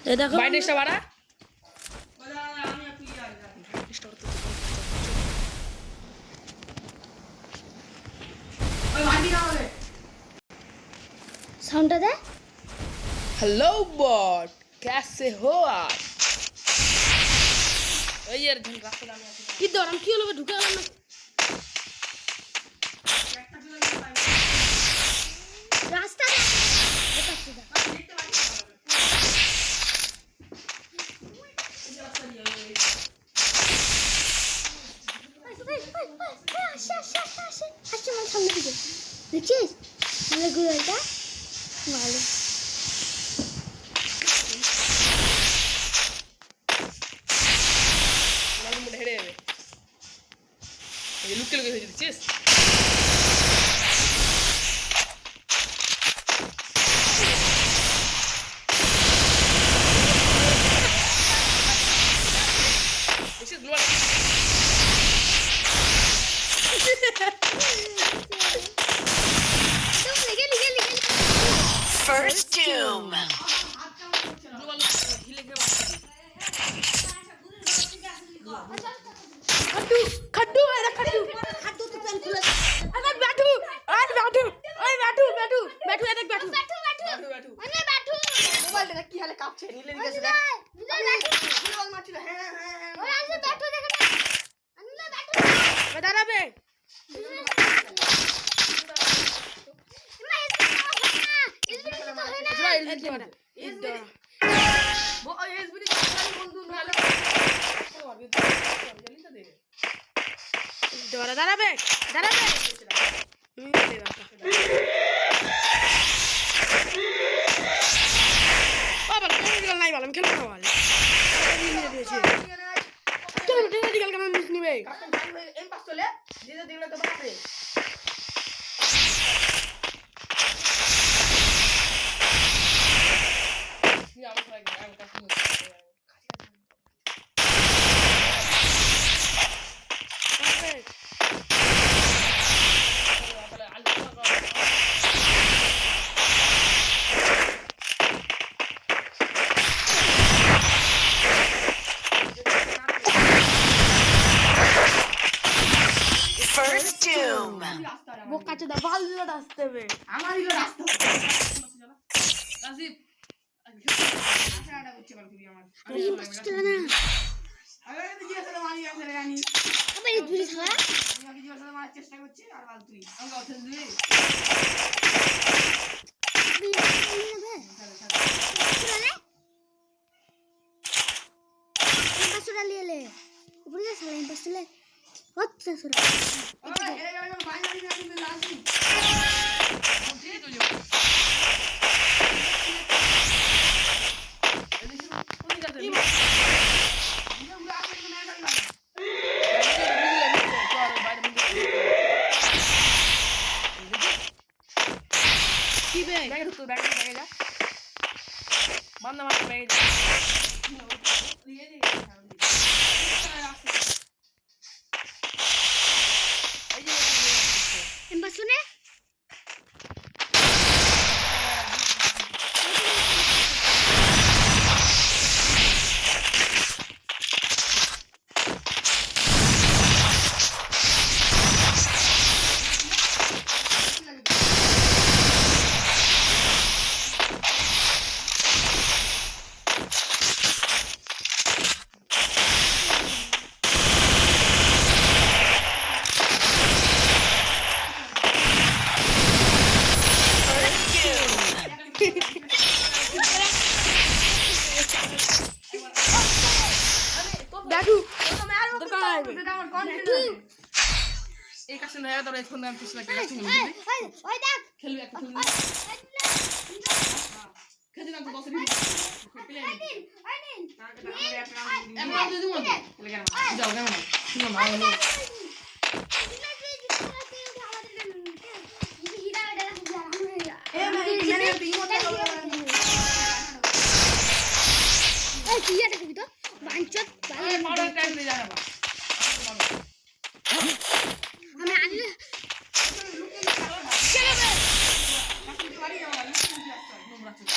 এই দেখো বাইটেক্সটা বাড়া সাউন্ডটা দে। हेलो बॉट कैसे हो आप ওই यार ঝন রাস্তা নামে আছে কি দরাম কি হলো ঢুকে গেল না রাস্তা দে দেখাচ্ছি দা দেখতে পাচ্ছি আসছে আমার সামনে দিকে দেখছিস ভালো করে এটা ভালো মালুম মুড়ে হেড়ে যাবে এই লুকে লুকে হয়ে যাচ্ছিস এসে গ্লোয়াল First doom. গ্লোয়াল হিলে গিয়ে মারছি खड्डू मेरा खड्डू खड्डू तो पेन खुला अरे बैठू ओए बैठू ये देख बैठू बैठू अरे बैठू মোবাইলটা কি হালে কাঁপছে নীলে দিকে দেখ মোবাইল মারছিল হ্যাঁ ओए ऐसे बैठू देख ना अनिल बैठू बता रहा बे वो एसबी के सारे बंधु नाले দাঁড়াবে নাই বললাম খেলবো না বলে কেমন মিস নিবে কাস্টম টাইম এম পাস চলে দিতে দিলে তো বাপরে First doom. बोका चोदा बाल दिला रास्ते में আমারই লো রাস্তা রাজীব আশাটা করছে বল তুমি আমার अरे ये बस चला ना আরে তো জিজ্ঞাসা মারি আসলে জানি अबे ये दूरी था আমি জিজ্ঞাসা মারার চেষ্টা করছি আর বাল তুই আমাকে অথেন দিবি अभी ये ना चला ले बस चला ले ऊपर जा साला बस चले बहुत चला ওরে হেরে গেল ফাইনালি আমি লাস্ট ঠিক তো যাও এদিকে কোন জায়গাতে দিলে উড়া আসলে না গেল কি বে ব্যাগে ঢুকতো ব্যাগে যা বন্ধ মার ব্যাগে যা দিয়ে দে এই যে हम बस सुने ব্যাটু দরকার এটা আমার কনফিডেন্স এই কাছে না তোর এখন আমি পিছলা খেলা তুমি ओए देख খেলবি একটা খেলবি খেতে না তো 10 মিনিট খেলে নি এখন যদি মত যাও কেমন শুনো না হলো এ মানে এখানে টিমতে পাউডার টাইম দিয়ে যাবে বাড়ি যাওয়া নোংরা ছিল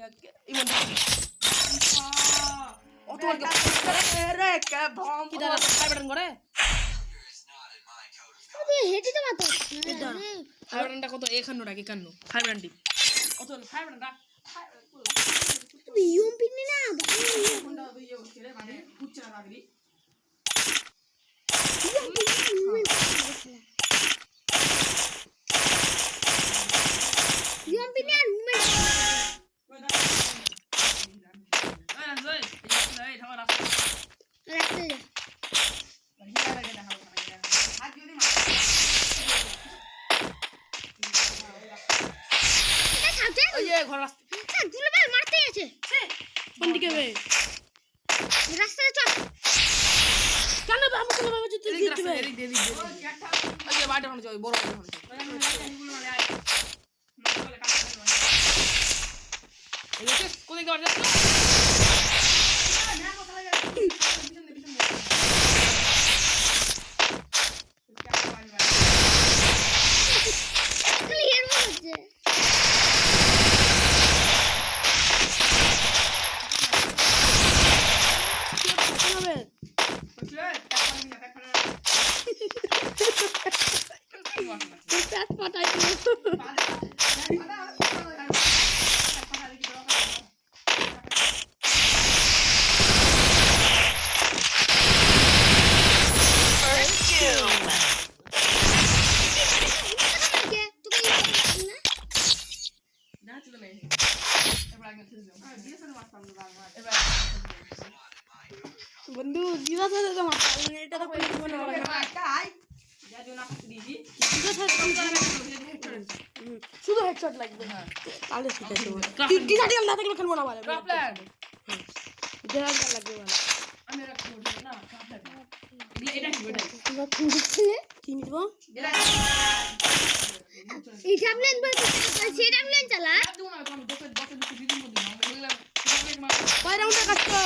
ইমন অত বড় রে কে ভম কি দাঁড়া ফাইভ বাটন করে তুই হেঁটে তো মাত্র ফাইভ বাটনটা কত 51 টাকা 51 ফাইভ বাটন টিপ কত ফাইভ বাটনটা তুই ইউম পিনি না কোনটা ইয়ে হচ্ছে রে মানে কুচ্চা লাগলি ইউম পিনি আর মুভমেন্ট রাখতে যা এটা সাথে ওই যে ঘর রাস্তা স্যার দুলবাল মারতে গেছে কোন দিকে বে রাস্তায় চল কেন বাবু কেন বাবু তুই এদিকে রাস্তা এদিক দে ওই যে বাইরে হচ্ছে ওই বড় বড় হচ্ছে এই যে কোন দিকে বাড়ি যাচ্ছে ক্লিয়ার হচ্ছে পেট ফাটাই First doom. কে তোকে না না চলে নেই এবার আগে খেলে যাও এবার বন্ধু জিরা সাথে তো মারতে এটা তো কোনো মনে হবে না শুধু হেডশট লাগবে তাহলে সেটা তো কি জানি আমরা থাকলে খেলবো না বলে ক্রাফল্যান্ড জিরা লাগবে বলে আমি রাখছি না ক্রাফল্যান্ড এটা কি এটা তোমরা কোন দিচ্ছে কি নিব এই ট্যাবলেট বলতে সেই ট্যাবলেট চালা দেবো না আমি 10 দিন মধ্যে না বললাম কয় রাউন্ডে কাটছো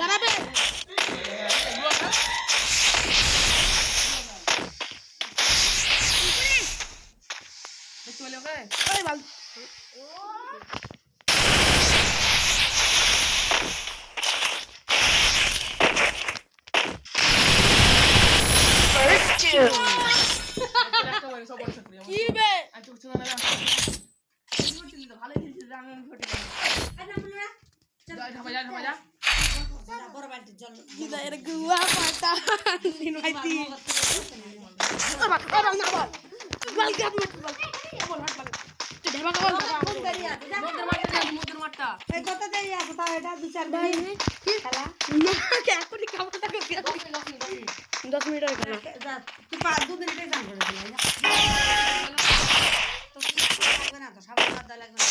দাঁড়াবে ওই বাল First doom. কি বে Gila, era gua patah. Invited. Orang nak bal. Bal kat mat bal. Bal hat bal. Tu ঢেবা বল কোন করি আছে সমুদ্র মাঠটা এই কত দেরি আছে তাও এটা বিচার ভাই কি খেলা না কে এখনি কামটা করতে 10 মিনিট হয়ে গেল যা তুই 2 মিনিটে গান করে দিলি তো লাগবে না তো সবার কথা লাগবে না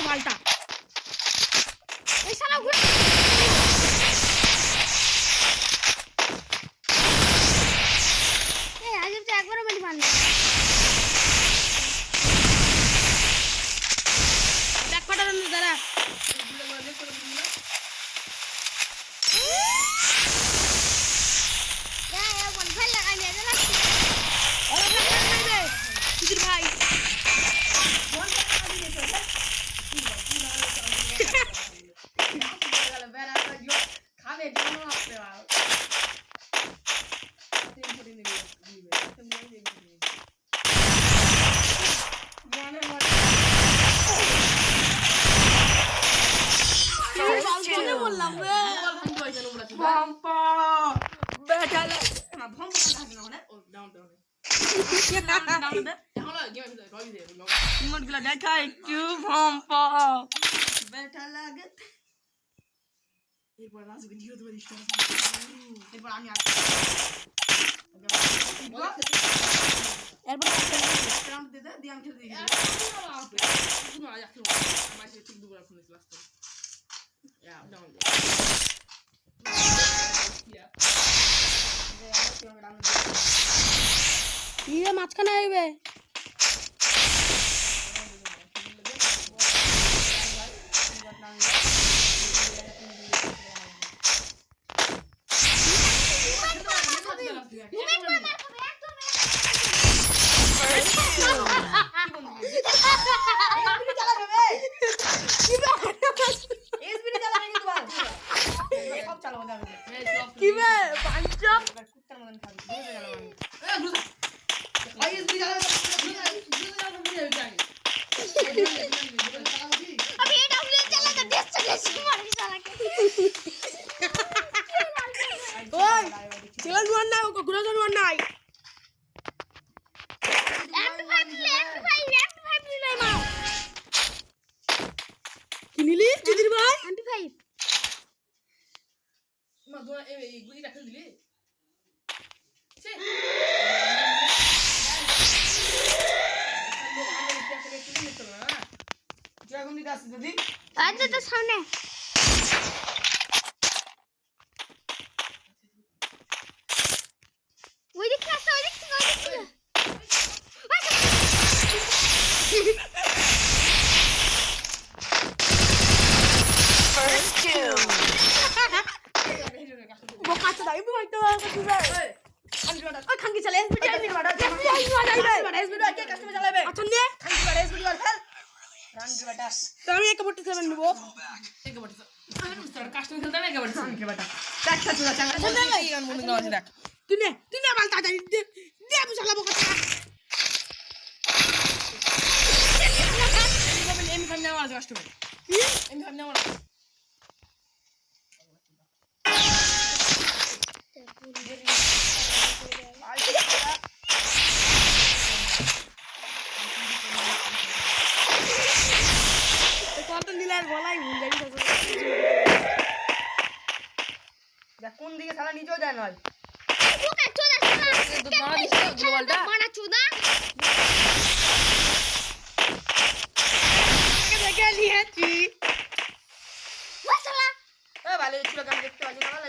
মালটা এই শালা ঘুরে এই আগে তো একবারও মেরে মারনা ব্যাক পাটার না দাঁড়া বল ভাই লাগাই নিয়ে যা লাগছে ওরে মারবে সুধীর ভাই বললাম রে ভম্পা বেটা না ভম্পা না ইমোট গুলা দেখা একটু ভম্পা বেটা লাগে এরপর রাজু ভিডিও তো দিস এরপর আমি এরপর রাউন্ড দে দে আমি খেলে দিই Yeah, ইয়ে মাঝখানে আইবে First kill. এসবিডি চালাবে কিন্তু ভাই সব চালাবো যাবে কি বে পাঁচটা কুত্তার মতন খাবি দুটো চালাবো আমি ভাই এসবিডি চালাবে আমি এটা উড়ে চালাতে দেশ চলে মারি চালাকে ওই চ্যালেঞ্জ ওয়ান না গ্রোজন ওয়ান নাই কি নিলি জিদির ভাই MP5 মা তোরা এই গুলিটা খেল দিলি ছে ড্রাগন দিতে আসছে যদি আচ্ছা তো সামনে ওই দিকে আসো ওই দিকে First kill. वो काचा दाई भी बैठो है ओ खंगी चले एसबीडी এসবিডি বাড়া এসবিডি কে কাস্টমার চালাবে अच्छा ने খাঙ্কি বাড়া এসবিডি বাড়া ফেল রানজি বেটা तो আমি 147 নিব এক বাটি স্যার কাস্টমার খেলতে না এক বাটি খাঙ্কি বেটা একটা চুলা চাঙ্গা কি গান মনে গাওয়া দেখ तूने बाल ताता दे बुझला बका এমনি ফান নেওয়া আছে কাস্টমার এমনি ফান নেওয়া কত দিলার বলাই ভুল যাই দেখ কোন দিকে শালা নিচেও যায় নয় ওকে চলে তো দাঁড়া দিছে গ্লোবালটা বড়া চুদা দেখে লিয়েছি ওয়াসালা এ ভালো চুলা গান দেখতে পাচ্ছি না ভালো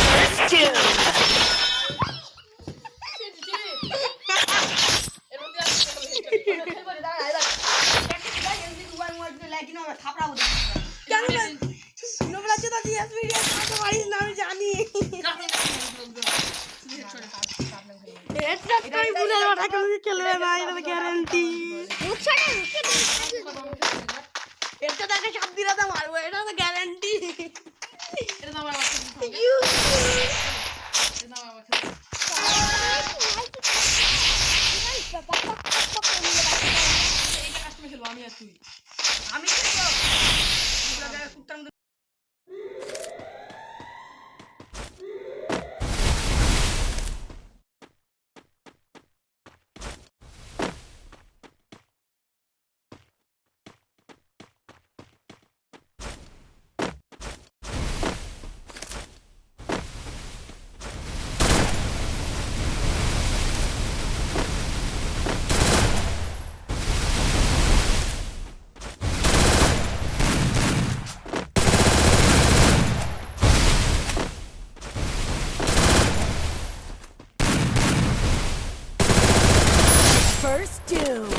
First kill. এর মধ্যে আছে খেলবো দাঁড়া আইবা দেখ এসবিডি ওয়ান ওয়ান লাগি না থাপড়া বলে কেন নোবলা চুদা দিয়ে এসবীডি কাছে পারিস না আমি জানি এটা তুই বুঝে ওটা কেমন খেলবে না এটা গ্যারান্টি মুছাড়ে এটা তাকে সাপ দিরাতে মারবো এটা তো গ্যারান্টি এটা নাম আমার এটা নাম আমার এইটা কাস্টমার খেলবো আমি আর তুই আমি খেলবো চুলা গায়ে কুত্তার মতন First kill.